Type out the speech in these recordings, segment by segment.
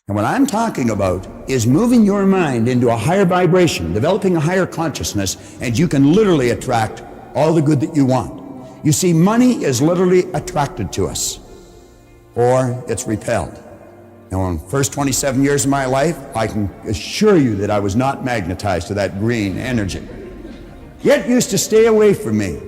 And what I'm talking about is moving your mind into a higher vibration, developing a higher consciousness, and you can literally attract all the good that you want. You see, money is literally attracted to us, or it's repelled. Now, in the first 27 years of my life, I can assure you that I was not magnetized to that green energy. It used to stay away from me,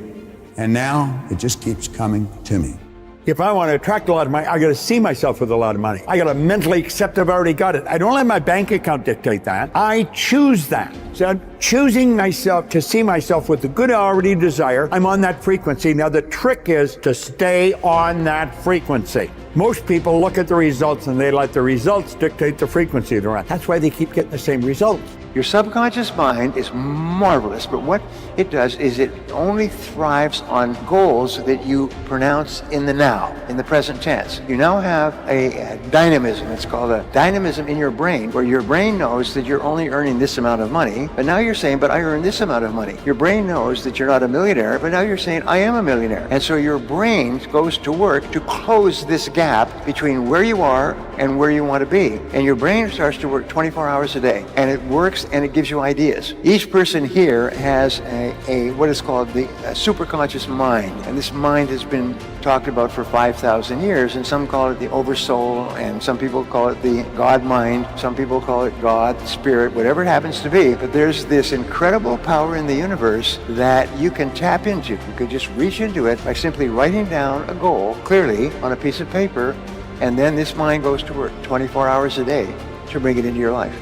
and now it just keeps coming to me. If I want to attract a lot of money, I got to see myself with a lot of money. I got to mentally accept I've already got it. I don't let my bank account dictate that. I choose that. So I'm choosing myself to see myself with the good I already desire. I'm on that frequency. Now the trick is to stay on that frequency. Most people look at the results and they let the results dictate the frequency they're at. That's why they keep getting the same results. Your subconscious mind is marvelous, but what it does is it only thrives on goals that you pronounce in the now, in the present tense. You now have a dynamism. It's called a dynamism in your brain, where your brain knows that you're only earning this amount of money, but now you're saying, but I earn this amount of money. Your brain knows that you're not a millionaire, but now you're saying, I am a millionaire. And so your brain goes to work to close this gap between where you are and where you want to be. And your brain starts to work 24 hours a day, and it works and it gives you ideas. Each person here has a what is called the superconscious mind, and this mind has been talked about for 5,000 years, and some call it the oversoul, and some people call it the God mind, some people call it God, spirit, whatever it happens to be. But there's this incredible power in the universe that you can tap into. You could just reach into it by simply writing down a goal clearly on a piece of paper, and then this mind goes to work 24 hours a day to bring it into your life.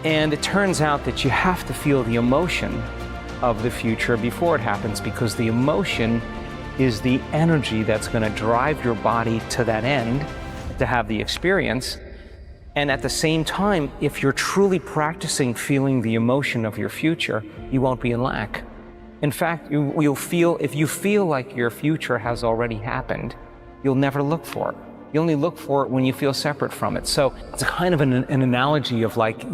And it turns out that you have to feel the emotion of the future before it happens, because the emotion is the energy that's going to drive your body to that end, to have the experience. And at the same time, if you're truly practicing feeling the emotion of your future, you won't be in lack. In fact, you'll feel, if you feel like your future has already happened, you'll never look for it. You only look for it when you feel separate from it. So it's a kind of an analogy of, like,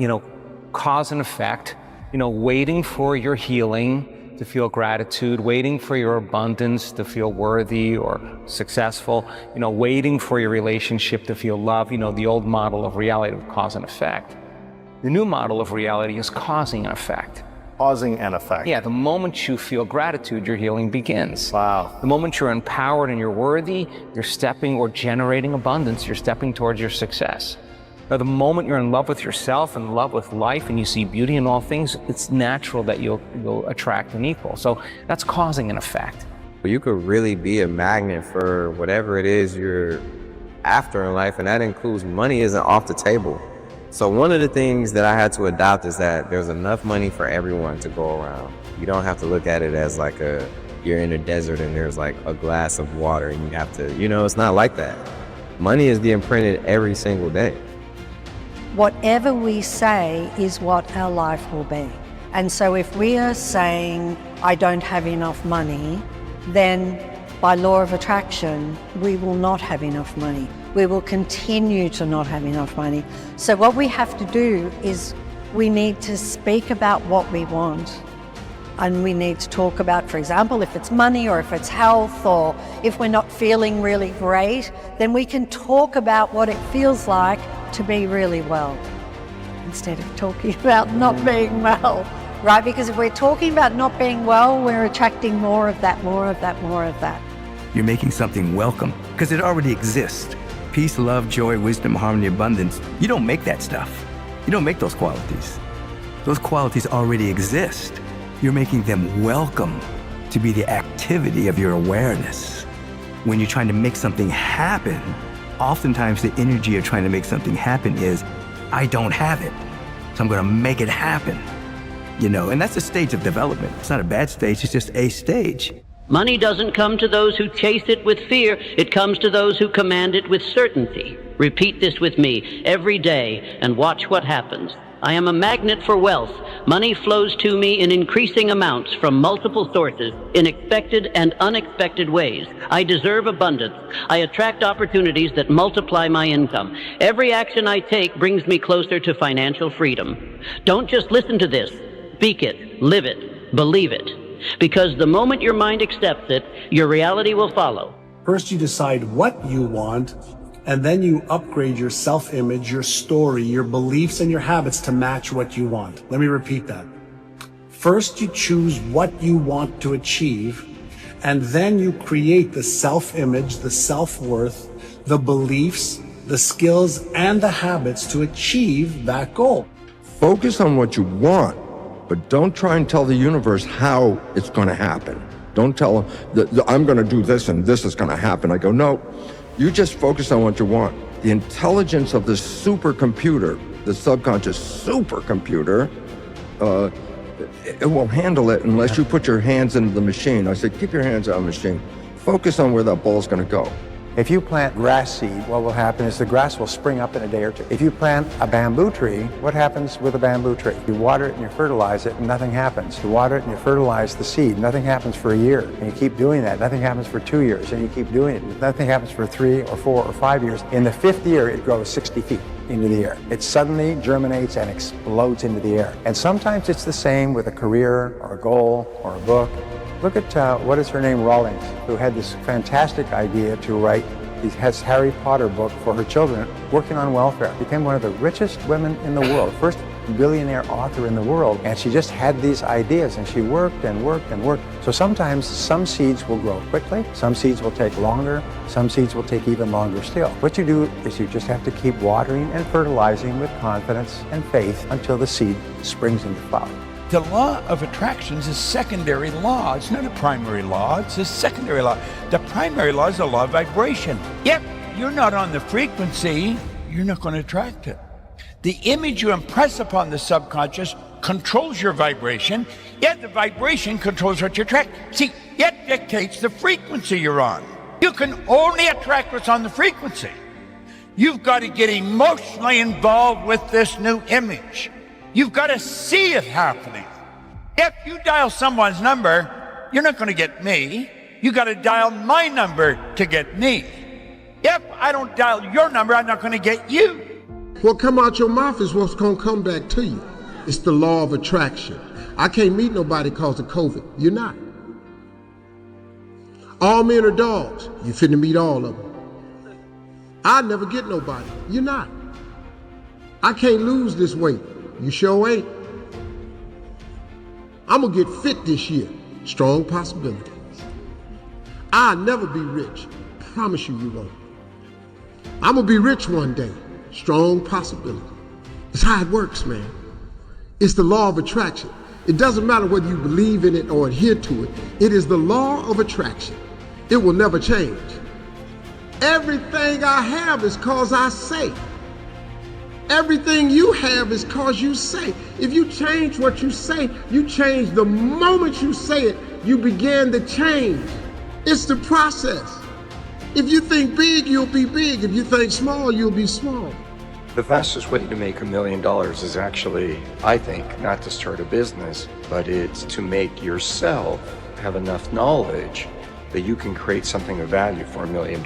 cause and effect, waiting for your healing to feel gratitude, waiting for your abundance to feel worthy or successful, waiting for your relationship to feel love, the old model of reality of cause and effect. The new model of reality is causing an effect. Causing an effect. Yeah, the moment you feel gratitude, your healing begins. Wow. The moment you're empowered and you're worthy, you're stepping or generating abundance, you're stepping towards your success. Now, the moment you're in love with yourself and in love with life and you see beauty in all things, it's natural that you'll attract an equal. So that's causing an effect. You could really be a magnet for whatever it is you're after in life, and that includes money isn't off the table. So one of the things that I had to adopt is that there's enough money for everyone to go around. You don't have to look at it as like you're in a desert and there's like a glass of water and you have to, it's not like that. Money is getting printed every single day. Whatever we say is what our life will be. And so if we are saying, I don't have enough money, then by law of attraction, we will not have enough money. We will continue to not have enough money. So what we have to do is we need to speak about what we want. And we need to talk about, for example, if it's money or if it's health, or if we're not feeling really great, then we can talk about what it feels like to be really well, instead of talking about not being well, right? Because if we're talking about not being well, we're attracting more of that, more of that, more of that. You're making something welcome because it already exists. Peace, love, joy, wisdom, harmony, abundance. You don't make that stuff. You don't make those qualities. Those qualities already exist. You're making them welcome to be the activity of your awareness. When you're trying to make something happen, oftentimes the energy of trying to make something happen is, I don't have it, so I'm gonna make it happen. And that's a stage of development. It's not a bad stage, it's just a stage. Money doesn't come to those who chase it with fear. It comes to those who command it with certainty. Repeat this with me every day and watch what happens. I am a magnet for wealth. Money flows to me in increasing amounts from multiple sources in expected and unexpected ways. I deserve abundance. I attract opportunities that multiply my income. Every action I take brings me closer to financial freedom. Don't just listen to this. Speak it, live it, believe it. Because the moment your mind accepts it, your reality will follow. First, you decide what you want, And then you upgrade your self-image, your story, your beliefs, and your habits to match what you want. Let me repeat that. First, you choose what you want to achieve, and then you create the self-image, the self-worth, the beliefs, the skills, and the habits to achieve that goal. Focus on what you want, but don't try and tell the universe how it's going to happen. Don't tell them, I'm going to do this and this is going to happen. I go, no, you just focus on what you want. The intelligence of this supercomputer, the subconscious supercomputer, it will handle it unless you put your hands into the machine. I said, keep your hands out of the machine. Focus on where that ball's going to go. If you plant grass seed, what will happen is the grass will spring up in a day or two. If you plant a bamboo tree, what happens with a bamboo tree? You water it and you fertilize it and nothing happens. You water it and you fertilize the seed, nothing happens for a year. And you keep doing that, nothing happens for 2 years. And you keep doing it, nothing happens for 3 or 4 or 5 years. In the 5th year, it grows 60 feet into the air. It suddenly germinates and explodes into the air. And sometimes it's the same with a career or a goal or a book. Look at, what is her name, Rawlings, who had this fantastic idea to write this Harry Potter book for her children, working on welfare. Became one of the richest women in the world, first billionaire author in the world, and she just had these ideas, and she worked and worked and worked. So sometimes some seeds will grow quickly, some seeds will take longer, some seeds will take even longer still. What you do is you just have to keep watering and fertilizing with confidence and faith until the seed springs into flower. The law of attractions is a secondary law. It's not a primary law, it's a secondary law. The primary law is the law of vibration. If you're not on the frequency, you're not going to attract it. The image you impress upon the subconscious controls your vibration, yet the vibration controls what you attract. See, it dictates the frequency you're on. You can only attract what's on the frequency. You've got to get emotionally involved with this new image. You've got to see it happening. If you dial someone's number, you're not going to get me. You got to dial my number to get me. If I don't dial your number, I'm not going to get you. What come out your mouth is what's going to come back to you. It's the law of attraction. I can't meet nobody because of COVID. You're not. All men are dogs. You finna meet all of them. I never get nobody. You're not. I can't lose this weight. You sure ain't. I'm gonna get fit this year. Strong possibilities. I'll never be rich. Promise you, you won't. I'm gonna be rich one day. Strong possibility. It's how it works, man. It's the law of attraction. It doesn't matter whether you believe in it or adhere to it. It is the law of attraction. It will never change. Everything I have is cause I say. Everything you have is cause you say. If you change what you say, you change. The moment you say it, you begin to change. It's the process. If you think big, you'll be big. If you think small, you'll be small. The fastest way to make $1 million is actually, I think, not to start a business, but it's to make yourself have enough knowledge that you can create something of value for $1 million.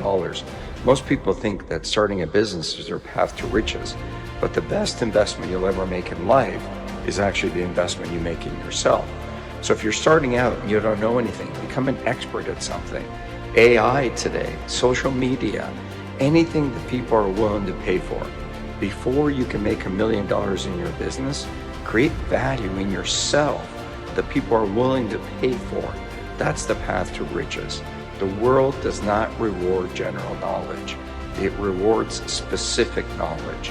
Most people think that starting a business is their path to riches. But the best investment you'll ever make in life is actually the investment you make in yourself. So if you're starting out and you don't know anything, become an expert at something. AI today, social media, anything that people are willing to pay for. Before you can make $1 million in your business, create value in yourself that people are willing to pay for. That's the path to riches. The world does not reward general knowledge. It rewards specific knowledge.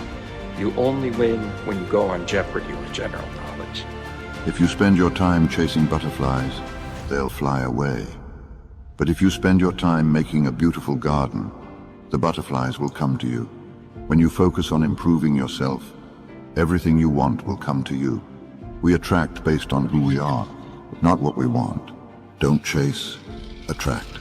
You only win when you go on jeopardy with general knowledge. If you spend your time chasing butterflies, they'll fly away. But if you spend your time making a beautiful garden, the butterflies will come to you. When you focus on improving yourself, everything you want will come to you. We attract based on who we are, not what we want. Don't chase, attract.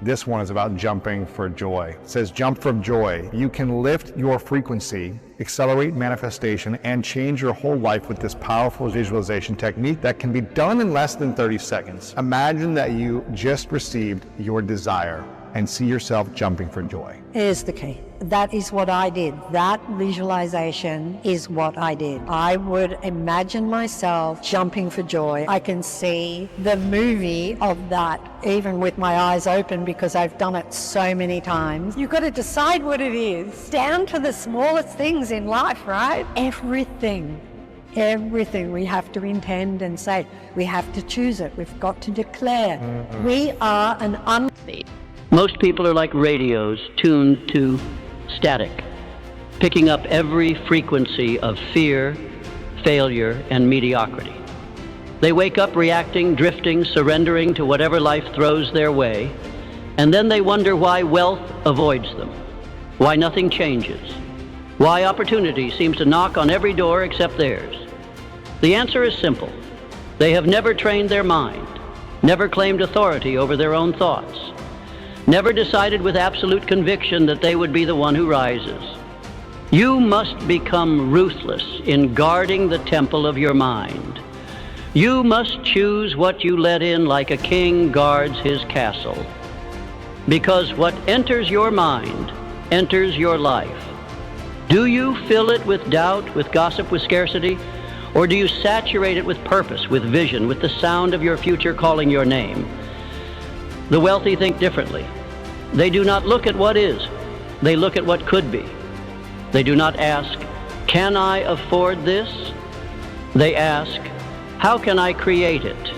This one is about jumping for joy. It says jump for joy. You can lift your frequency, accelerate manifestation, and change your whole life with this powerful visualization technique that can be done in less than 30 seconds. Imagine that you just received your desire and see yourself jumping for joy. Here's the key. that is what I did. That visualization is what I did. I would imagine myself jumping for joy. I can see the movie of that, even with my eyes open, because I've done it so many times. You've got to decide what it is, down to the smallest things in life, right? Everything we have to intend and say. We have to choose it. We've got to declare. We are an Most people are like radios tuned to static, picking up every frequency of fear, failure, and mediocrity. They wake up reacting, drifting, surrendering to whatever life throws their way, and then they wonder why wealth avoids them, why nothing changes, why opportunity seems to knock on every door except theirs. The answer is simple. They have never trained their mind, never claimed authority over their own thoughts, never decided with absolute conviction that they would be the one who rises. You must become ruthless in guarding the temple of your mind. You must choose what you let in like a king guards his castle. Because what enters your mind enters your life. Do you fill it with doubt, with gossip, with scarcity? Or do you saturate it with purpose, with vision, with the sound of your future calling your name? The wealthy think differently. They do not look at what is. They look at what could be. They do not ask, can I afford this? They ask, how can I create it?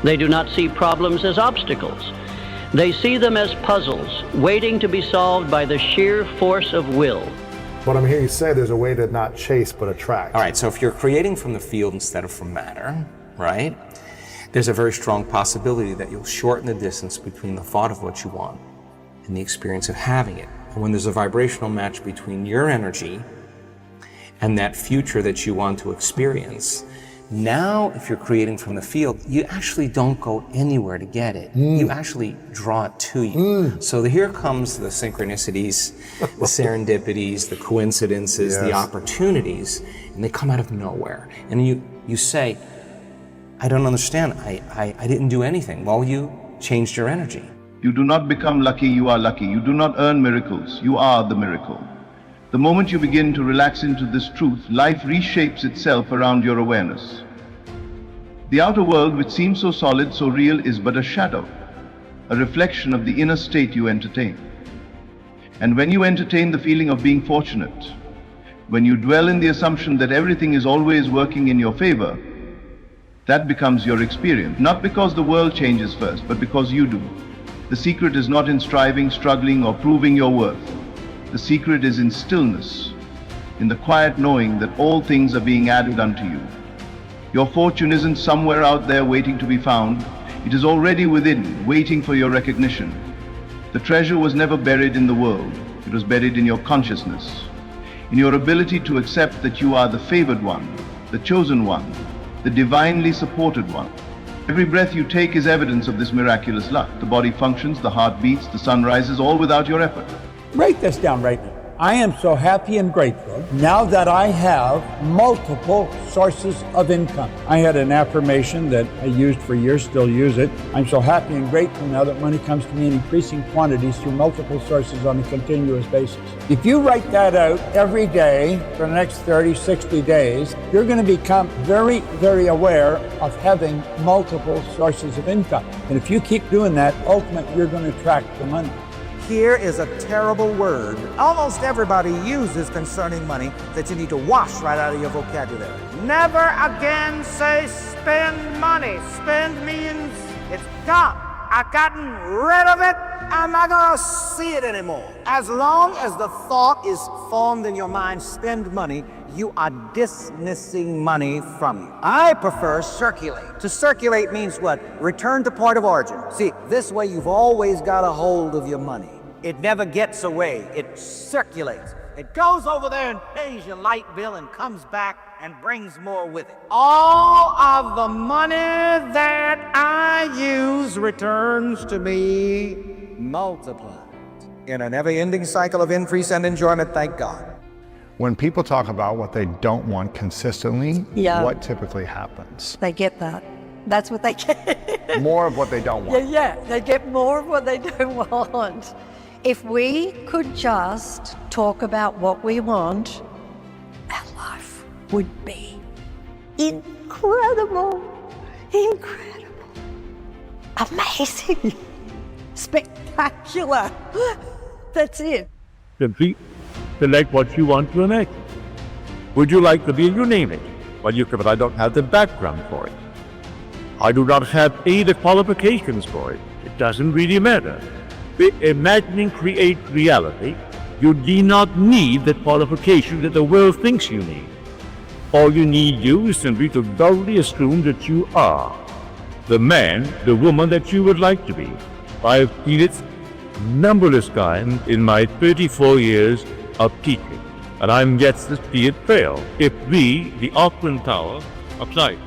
They do not see problems as obstacles. They see them as puzzles, waiting to be solved by the sheer force of will. What I'm hearing you say, there's a way to not chase but attract. All right, so if you're creating from the field instead of from matter, right, there's a very strong possibility that you'll shorten the distance between the thought of what you want and the experience of having it. And when there's a vibrational match between your energy and that future that you want to experience, now if you're creating from the field, you actually don't go anywhere to get it. You actually draw it to you. So here comes the synchronicities, the serendipities, the coincidences, the opportunities, and they come out of nowhere. And you say, I don't understand, I didn't do anything. Well, you changed your energy. You do not become lucky, you are lucky. You do not earn miracles, you are the miracle. The moment you begin to relax into this truth, life reshapes itself around your awareness. The outer world, which seems so solid, so real, is but a shadow, a reflection of the inner state you entertain. And when you entertain the feeling of being fortunate, when you dwell in the assumption that everything is always working in your favor, that becomes your experience. Not because the world changes first, but because you do. The secret is not in striving, struggling, or proving your worth. The secret is in stillness, in the quiet knowing that all things are being added unto you. Your fortune isn't somewhere out there waiting to be found. It is already within, waiting for your recognition. The treasure was never buried in the world. It was buried in your consciousness, in your ability to accept that you are the favored one, the chosen one, the divinely supported one. Every breath you take is evidence of this miraculous luck. The body functions, the heart beats, the sun rises, all without your effort. Write this down right now. I am so happy and grateful now that I have multiple sources of income. I had an affirmation that I used for years, still use it. I'm so happy and grateful now that money comes to me in increasing quantities through multiple sources on a continuous basis. If you write that out every day for the next 30, 60 days, you're going to become very, very aware of having multiple sources of income. And if you keep doing that, ultimately you're going to attract the money. Here is a terrible word almost everybody uses concerning money that you need to wash right out of your vocabulary. Never again say spend money. Spend means it's gone. I've gotten rid of it. I'm not gonna see it anymore. As long as the thought is formed in your mind, spend money, you are dismissing money from you. I prefer circulate. To circulate means what? Return to point of origin. See, this way you've always got a hold of your money. It never gets away. It circulates. It goes over there and pays your light bill and comes back and brings more with it. All of the money that I use returns to me multiplied in a never-ending cycle of increase and enjoyment, thank God. When people talk about what they don't want consistently, what typically happens? They get that. That's what they get. More of what they don't want. Yeah, they get more of what they don't want. If we could just talk about what we want, our life would be incredible, incredible, amazing, spectacular. That's it. Simply select what you want to enact. Would you like to be, you name it? Well, you can, but I don't have the background for it. I do not have the qualifications for it. It doesn't really matter. Imagining create reality. You do not need the qualification that the world thinks you need. All you need is simply to thoroughly assume that you are the man, the woman that you would like to be. I have seen it numberless times in my 34 years of teaching, and I'm yet to see it fail if we, the Auckland Tower, apply it.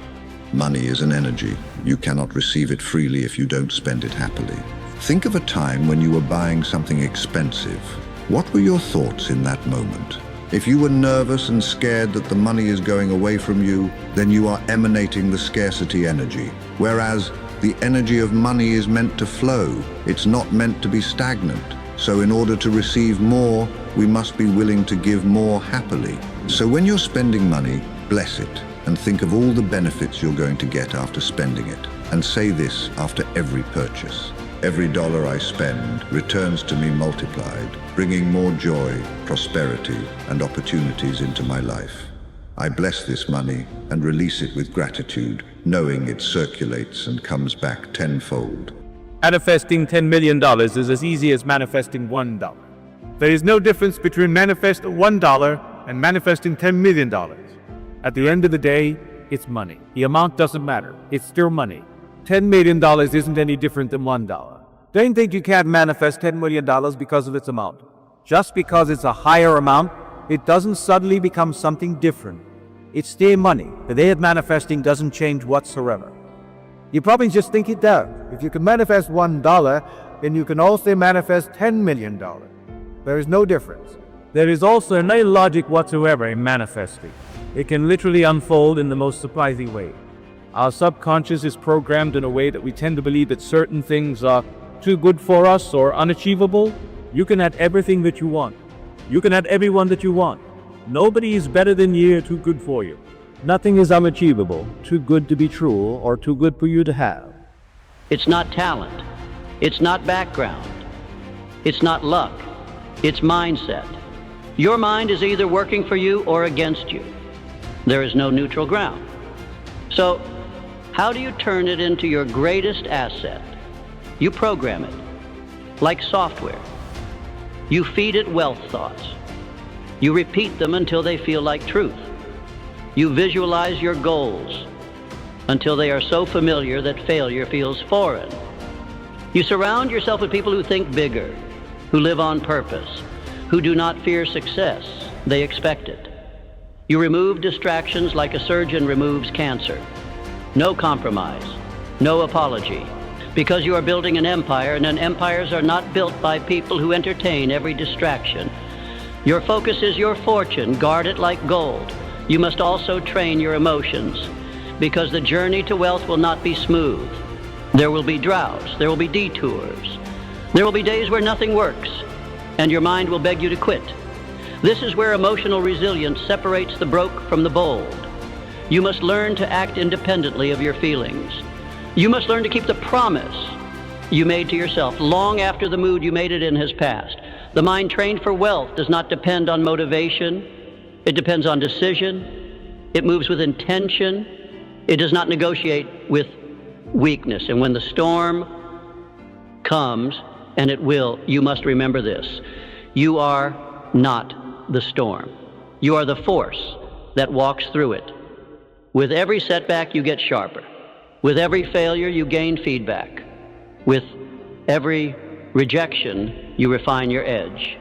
Money is an energy. You cannot receive it freely if you don't spend it happily. Think of a time when you were buying something expensive. What were your thoughts in that moment? If you were nervous and scared that the money is going away from you, then you are emanating the scarcity energy. Whereas the energy of money is meant to flow. It's not meant to be stagnant. So in order to receive more, we must be willing to give more happily. So when you're spending money, bless it and think of all the benefits you're going to get after spending it. And say this after every purchase. Every dollar I spend returns to me multiplied, bringing more joy, prosperity, and opportunities into my life. I bless this money and release it with gratitude, knowing it circulates and comes back tenfold. Manifesting $10 million is as easy as manifesting $1. There is no difference between manifesting $1 and manifesting $10 million. At the end of the day, it's money. The amount doesn't matter. It's still money. $10 million isn't any different than $1. Don't think you can't manifest $10 million because of its amount. Just because it's a higher amount, it doesn't suddenly become something different. It's still money. The day of manifesting doesn't change whatsoever. You probably just think it does. If you can manifest $1, then you can also manifest $10 million. There is no difference. There is also no logic whatsoever in manifesting. It can literally unfold in the most surprising way. Our subconscious is programmed in a way that we tend to believe that certain things are too good for us or unachievable. You can have everything that you want. You can have everyone that you want. Nobody is better than you or too good for you. Nothing is unachievable, too good to be true, or too good for you to have. It's not talent. It's not background. It's not luck. It's mindset. Your mind is either working for you or against you. There is no neutral ground. So, how do you turn it into your greatest asset? You program it, like software. You feed it wealth thoughts. You repeat them until they feel like truth. You visualize your goals until they are so familiar that failure feels foreign. You surround yourself with people who think bigger, who live on purpose, who do not fear success, they expect it. You remove distractions like a surgeon removes cancer. No compromise, no apology, because you are building an empire, and empires are not built by people who entertain every distraction. Your focus is your fortune, guard it like gold. You must also train your emotions, because the journey to wealth will not be smooth. There will be droughts, there will be detours. There will be days where nothing works, and your mind will beg you to quit. This is where emotional resilience separates the broke from the bold. You must learn to act independently of your feelings. You must learn to keep the promise you made to yourself long after the mood you made it in has passed. The mind trained for wealth does not depend on motivation. It depends on decision. It moves with intention. It does not negotiate with weakness. And when the storm comes, and it will, you must remember this. You are not the storm. You are the force that walks through it. With every setback, you get sharper. With every failure, you gain feedback. With every rejection, you refine your edge.